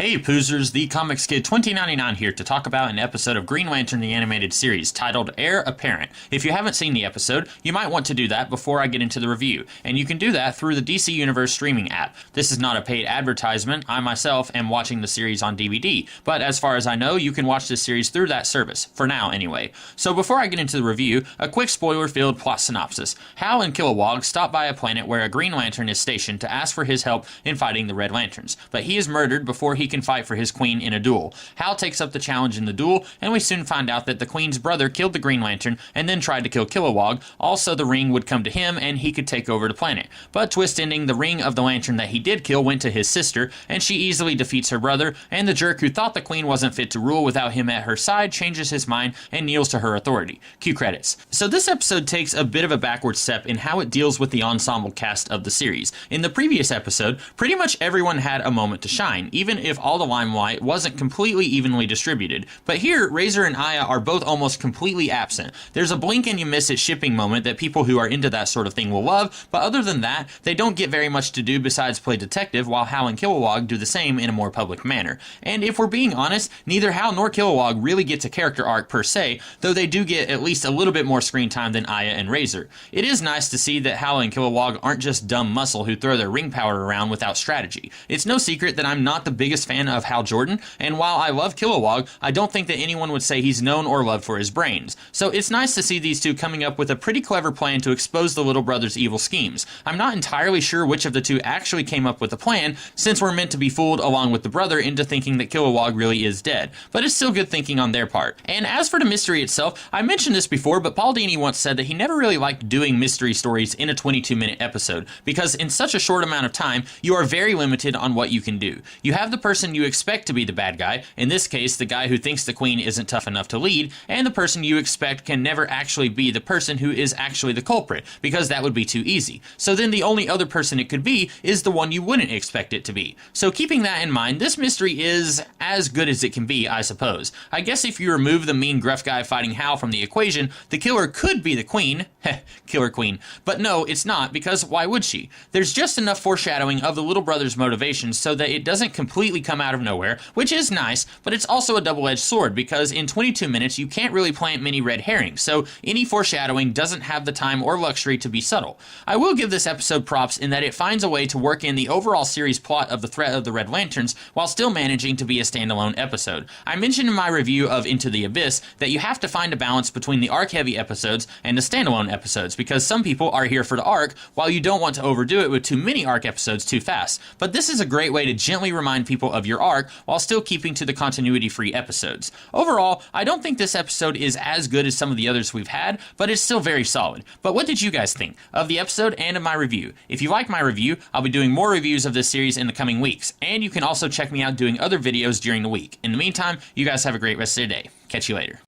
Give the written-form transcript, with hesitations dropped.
Hey Poozers, the Comics Kid 2099 here to talk about an episode of Green Lantern the Animated Series titled Heir Apparent. If you haven't seen the episode, you might want to do that before I get into the review, and you can do that through the DC Universe streaming app. This is not a paid advertisement. I myself am watching the series on DVD, but as far as I know, you can watch this series through that service, for now anyway. So before I get into the review, a quick spoiler-filled plot synopsis. Hal and Kilowog stop by a planet where a Green Lantern is stationed to ask for his help in fighting the Red Lanterns, but he is murdered before he can fight for his queen in a duel. Hal takes up the challenge in the duel, and we soon find out that the queen's brother killed the Green Lantern and then tried to kill Kilowog. Also, the ring would come to him and he could take over the planet. But twist ending, the ring of the lantern that he did kill went to his sister, and she easily defeats her brother, and the jerk who thought the queen wasn't fit to rule without him at her side changes his mind and kneels to her authority. Cue credits. So this episode takes a bit of a backward step in how it deals with the ensemble cast of the series. In the previous episode, pretty much everyone had a moment to shine, even if all the limelight wasn't completely evenly distributed. But here, Razor and Aya are both almost completely absent. There's a blink and you miss it shipping moment that people who are into that sort of thing will love, but other than that, they don't get very much to do besides play detective, while Hal and Kilowog do the same in a more public manner. And if we're being honest, neither Hal nor Kilowog really gets a character arc per se, though they do get at least a little bit more screen time than Aya and Razor. It is nice to see that Hal and Kilowog aren't just dumb muscle who throw their ring power around without strategy. It's no secret that I'm not the biggest fan of Hal Jordan, and while I love Kilowog, I don't think that anyone would say he's known or loved for his brains. So it's nice to see these two coming up with a pretty clever plan to expose the little brother's evil schemes. I'm not entirely sure which of the two actually came up with the plan, since we're meant to be fooled along with the brother into thinking that Kilowog really is dead, but it's still good thinking on their part. And as for the mystery itself, I mentioned this before, but Paul Dini once said that he never really liked doing mystery stories in a 22-minute episode, because in such a short amount of time, you are very limited on what you can do. You have the person you expect to be the bad guy, in this case the guy who thinks the queen isn't tough enough to lead, and the person you expect can never actually be the person who is actually the culprit, because that would be too easy. So then the only other person it could be is the one you wouldn't expect it to be. So keeping that in mind, this mystery is as good as it can be, I suppose. I guess if you remove the mean gruff guy fighting Hal from the equation, the killer could be the queen. Heh, killer queen. But no, it's not, because why would she? There's just enough foreshadowing of the little brother's motivations so that it doesn't completely come out of nowhere, which is nice, but it's also a double-edged sword, because in 22 minutes you can't really plant many red herrings, so any foreshadowing doesn't have the time or luxury to be subtle. I will give this episode props in that it finds a way to work in the overall series plot of the threat of the Red Lanterns while still managing to be a standalone episode. I mentioned in my review of Into the Abyss that you have to find a balance between the arc-heavy episodes and the standalone episodes, because some people are here for the arc, while you don't want to overdo it with too many arc episodes too fast. But this is a great way to gently remind people of your arc while still keeping to the continuity-free episodes. Overall, I don't think this episode is as good as some of the others we've had, but it's still very solid. But what did you guys think of the episode and of my review? If you like my review, I'll be doing more reviews of this series in the coming weeks, and you can also check me out doing other videos during the week. In the meantime, you guys have a great rest of your day. Catch you later.